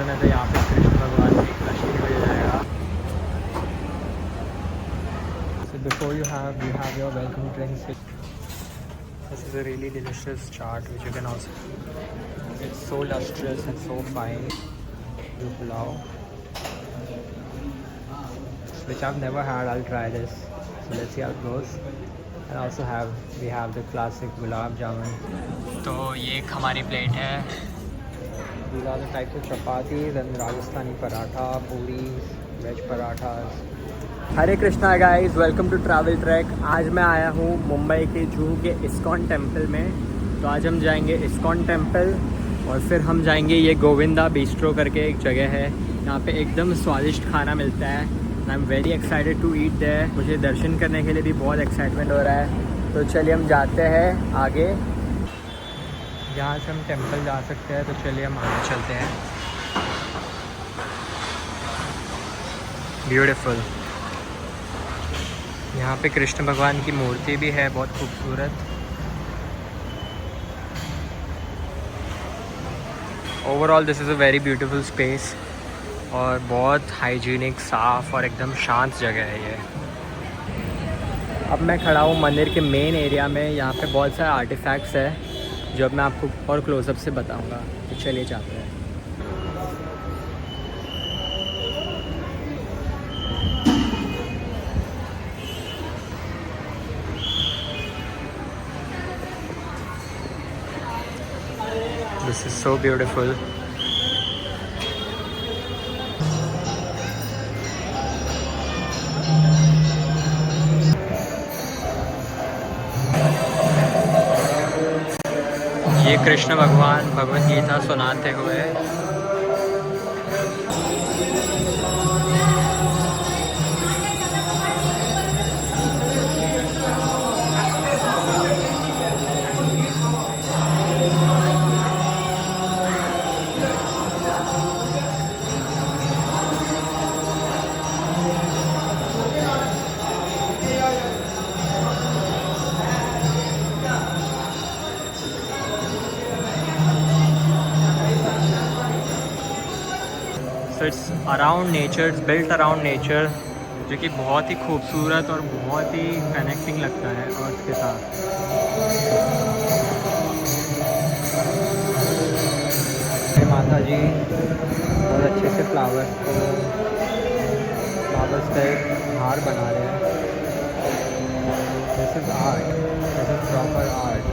Season है तो यहाँ पे कृष्ण भगवान की कश्ती हो जाएगा। So before you have your welcome drinks. This is a really delicious chaat which you can also. It's so lustrous and so fine. The pulao, which I've never had. I'll try this. So let's see how it goes. And also we have the classic gulab jamun. तो ये एक हमारी plate है। These are the types of chapatis and Rajasthani paratha, puris, veg parathas. Hare Krishna guys, welcome to travel track. आज मैं आया हूँ मुंबई के जूहू के इस्कॉन टेम्पल में। तो आज हम जाएंगे इस्कॉन टेम्पल और फिर हम जाएंगे ये गोविंदा बिस्ट्रो करके एक जगह है, यहाँ पे एकदम स्वादिष्ट खाना मिलता है। I am very excited to eat there. मुझे दर्शन करने के लिए भी बहुत एक्साइटमेंट हो रहा है। तो चलिए हम जाते हैं आगे। यहाँ से हम टेम्पल जा सकते हैं, तो चलिए हम आगे चलते हैं। ब्यूटीफुल। यहाँ पे कृष्ण भगवान की मूर्ति भी है, बहुत खूबसूरत। Overall this is a very beautiful space और बहुत हाइजीनिक, साफ़ और एकदम शांत जगह है ये। अब मैं खड़ा हूँ मंदिर के मेन एरिया में। यहाँ पे बहुत सारे आर्टिफैक्ट्स है जो अब मैं आपको और क्लोजअप से बताऊँगा। तो चलिए जाते हैं। This is so beautiful. ये कृष्ण भगवान भगवत गीता सुनाते हुए। So it's around nature, it's built around nature, जो कि बहुत ही खूबसूरत और बहुत ही कनेक्टिंग लगता है अर्थ के साथ। माता जी बहुत अच्छे से फ्लावर्स का एक हार बना रहे हैं। This is art, this is proper art.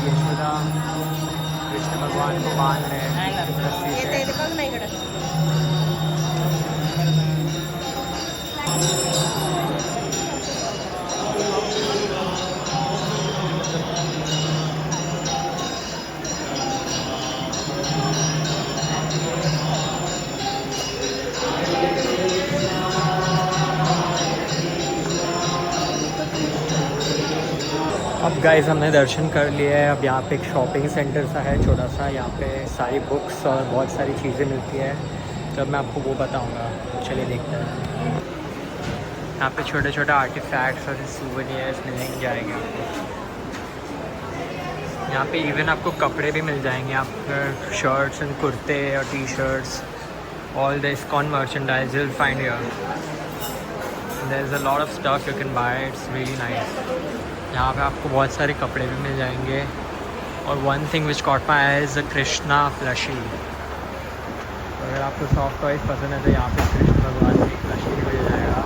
Yashoda Krishna भगवान को बांध रहे हैं रस्सी से। अब गाइस हमने दर्शन कर लिए हैं। अब यहाँ पे एक शॉपिंग सेंटर सा है छोटा सा, यहाँ पे सारी बुक्स और बहुत सारी चीज़ें मिलती है। तो अब मैं आपको वो बताऊँगा, चलिए देखते हैं। यहाँ पे छोटे छोटे आर्टिफैक्ट्स और सूवेनियर्स मिल जाएंगे आपको। यहाँ पे इवन आपको कपड़े भी मिल जाएंगे, आप शर्ट्स एंड कुर्ते और T shirts, all the ISKCON merchandise you'll find here. There's a lot of stuff you can buy, it's really nice. यहाँ पे आपको बहुत सारे कपड़े भी मिल जाएंगे. और one thing which caught my eye is a Krishna plushie. अगर आपको सॉफ्ट टॉयज पसंद है तो यहाँ पे कृष्ण भगवान की प्लशी भी मिल जाएगा,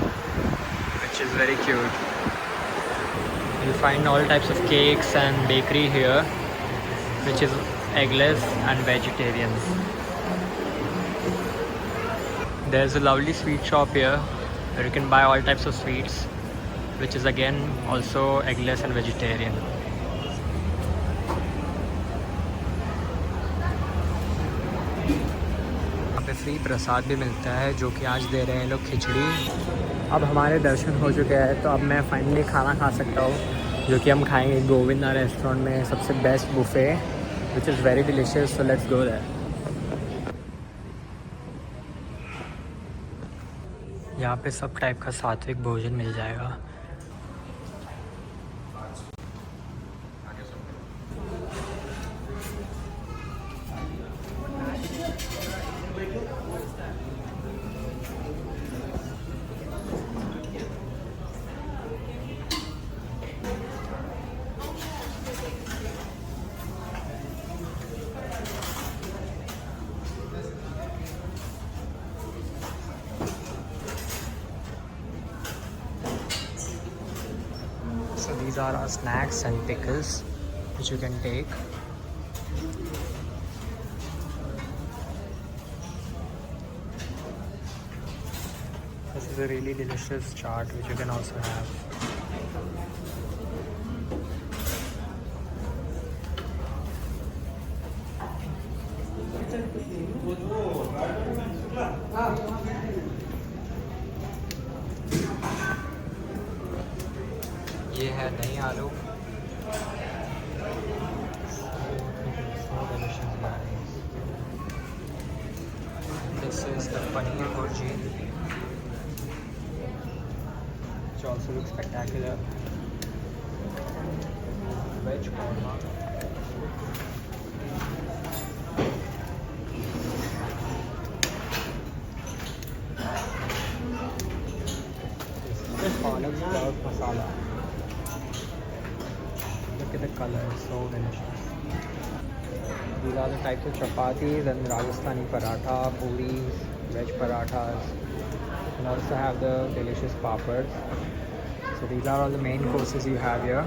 विच is very cute. You'll find all types of cakes and bakery here, which is eggless and vegetarian. There's a lovely sweet shop here where you can buy all types of sweets, which is again also eggless and vegetarian. यहाँ पे free प्रसाद भी मिलता है, जो कि आज दे रहे हैं लोग खिचड़ी. अब हमारे दर्शन हो चुके हैं तो अब मैं फाइनली खाना खा सकता हूँ, जो कि हम खाएंगे गोविंदा रेस्टोरेंट में सबसे best buffet, which is very delicious. So let's go there. यहाँ पे सब टाइप का सात्विक भोजन मिल जाएगा. So these are our snacks and pickles which you can take. This is a really delicious chaat which you can also have. ये है दही आलू. This is the paneer bhurji, which also looks spectacular. Veg korma. This is palak sprouts masala. Look at the color, it's so delicious. These are the types of chapatis and Rajasthani paratha, puris, veg parathas, and also have the delicious papads. So these are all the main courses you have here.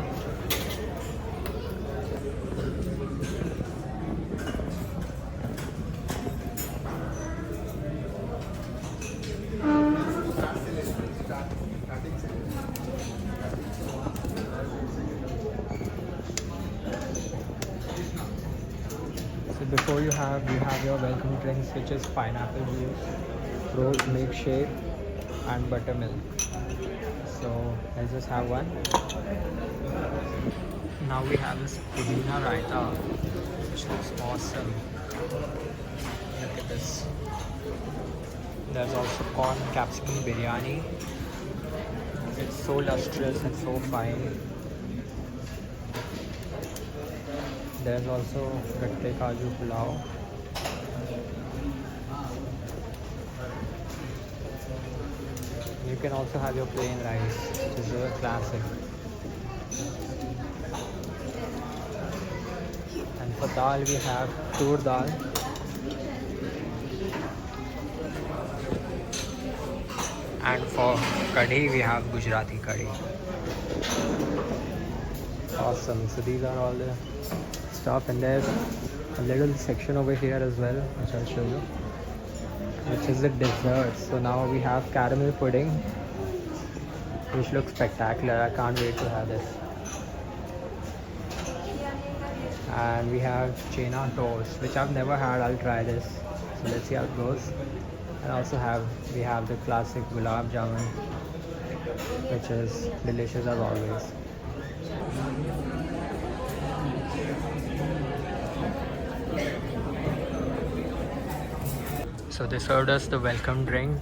So before you have your welcome drinks, which is pineapple juice, rose milkshake and buttermilk. So let's just have one. Now we have this pudina raita, which looks awesome. Look at this. There's also corn capsicum biryani. It's so lustrous and so fine. There's also gatte kaju pulao. You can also have your plain rice, which is a classic. And for dal we have tur dal. And for kadhi we have Gujarati kadhi. Awesome. So these are all the stuff, and there's a little section over here as well, which I'll show you, which is the desserts. So now we have caramel pudding, which looks spectacular. I can't wait to have this. And we have chena toast, which I've never had. I'll try this. So let's see how it goes. And also we have the classic gulab jamun, which is delicious as always. So they served us the welcome drink.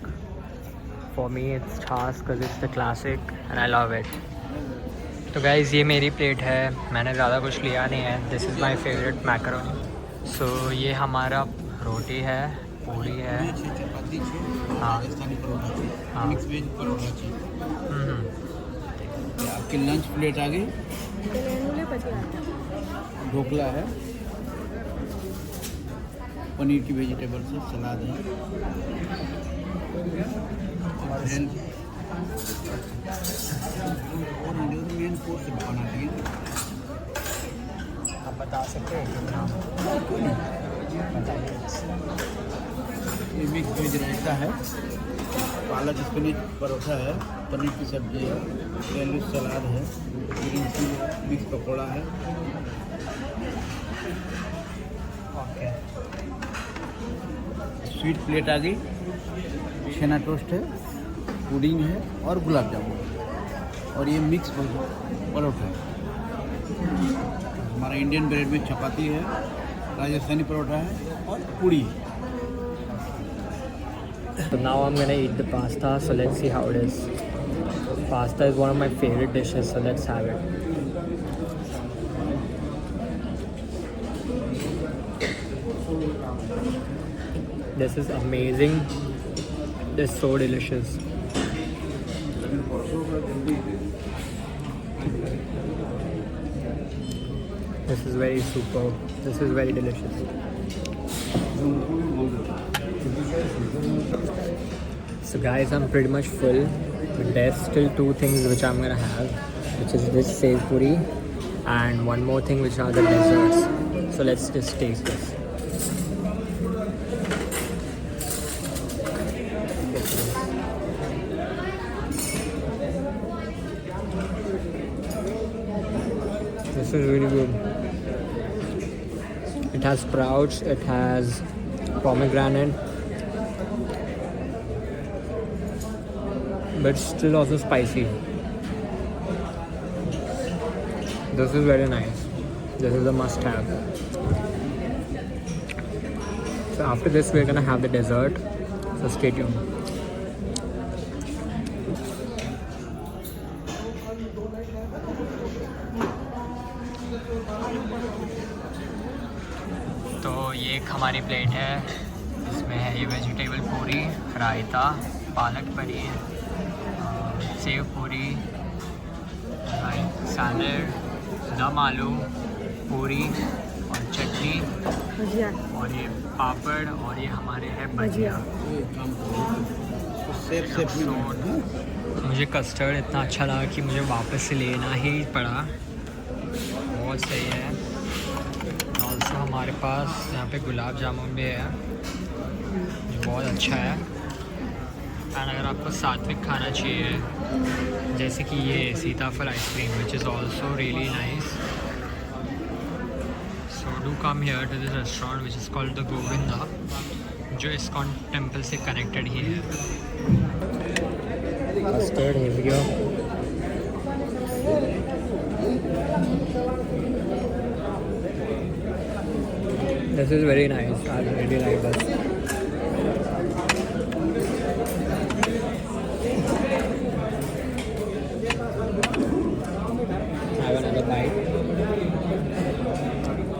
For me it's Chas because it's the classic and I love it. तो guys ये मेरी plate है, मैंने ज़्यादा कुछ लिया नहीं है। This is my favourite macaroni. So ये हमारा रोटी है, पूरी है, हाँ हाँ, आपकी लंच प्लेट आ गई, ढोकला है, पनीर की वेजिटेबल से सलाद है, और मेन कोर्स बना दिए। आप बता सकते हैं कि नाम बताइए। ये मिक्स वेज रायता है, पालक स्पिनच परोठा है, पनीर की सब्जी है, सैंडविच सलाद है, ग्रीन टी मिक्स पकौड़ा है। ओके, स्वीट प्लेट आ गई, छेना टोस्ट है, पुडिंग है और गुलाब जामुन, और ये मिक्स परोठा है। हमारा इंडियन ब्रेड में चपाती है, राजस्थानी परोठा है और पूड़ी है। So now I'm gonna eat the pasta, so let's see how it is. Pasta is one of my favorite dishes, so let's have it. This is amazing. This is so delicious. This is very superb. This is very delicious. So guys, I'm pretty much full, but there's still two things which I'm gonna have, which is this sev puri and one more thing which are the desserts. So let's just taste this. This is really good. It has sprouts, it has pomegranate, but still also spicy. This is very nice. This is a must have. So after this we're gonna have the dessert, so stay tuned. तो ये एक हमारी plate है, इसमें है ये vegetable पूरी, रायता, palak paneer, save पूरी, सैलड, दम आलू, पूरी और चटनी, और ये पापड़, और ये हमारे है भजिया। मुझे कस्टर्ड इतना अच्छा लगा कि मुझे वापस से लेना ही पड़ा। बहुत सही है। ऑल्सो हमारे पास यहाँ पे गुलाब जामुन भी है जो बहुत अच्छा है। एंड अगर आपको सात्विक खाना चाहिए, जैसे कि ये सीताफल ice cream which is also really nice, so do come here to this restaurant which is called the Govinda, जो इस्कॉन टेम्पल से कनेक्टेड ही है। कस्टर्ड है भैया। This is very nice. I really like this. Have another bite.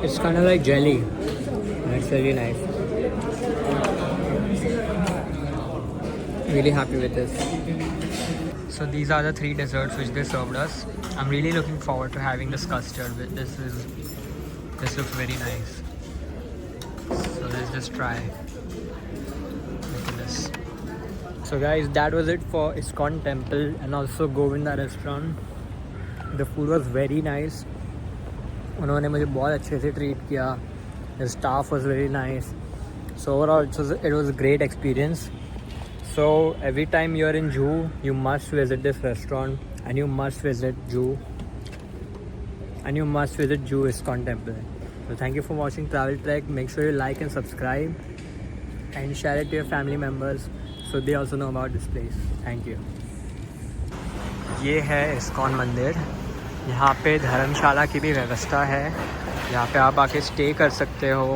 It's kind of like jelly. It's really nice. Really happy with this. So these are the 3 desserts which they served us. I'm really looking forward to having this custard. This looks very nice. So let's just try. Look at this. So guys, that was it for ISKCON Temple and also Govinda restaurant. The food was very nice. उन्होंने मुझे बहुत अच्छे से treat किया. The staff was very nice. So overall it was a great experience. So every time you're in Juhu, you must visit this restaurant, and you must visit Juhu, and you must visit Juhu ISKCON Temple. So thank you for watching Travel Trek. Make sure you like and subscribe and share it to your family members so they also know about this place. Thank you. ये है ISKCON मंदिर। यहाँ पे धर्मशाला की भी व्यवस्था है, यहाँ पे आप आके स्टे कर सकते हो।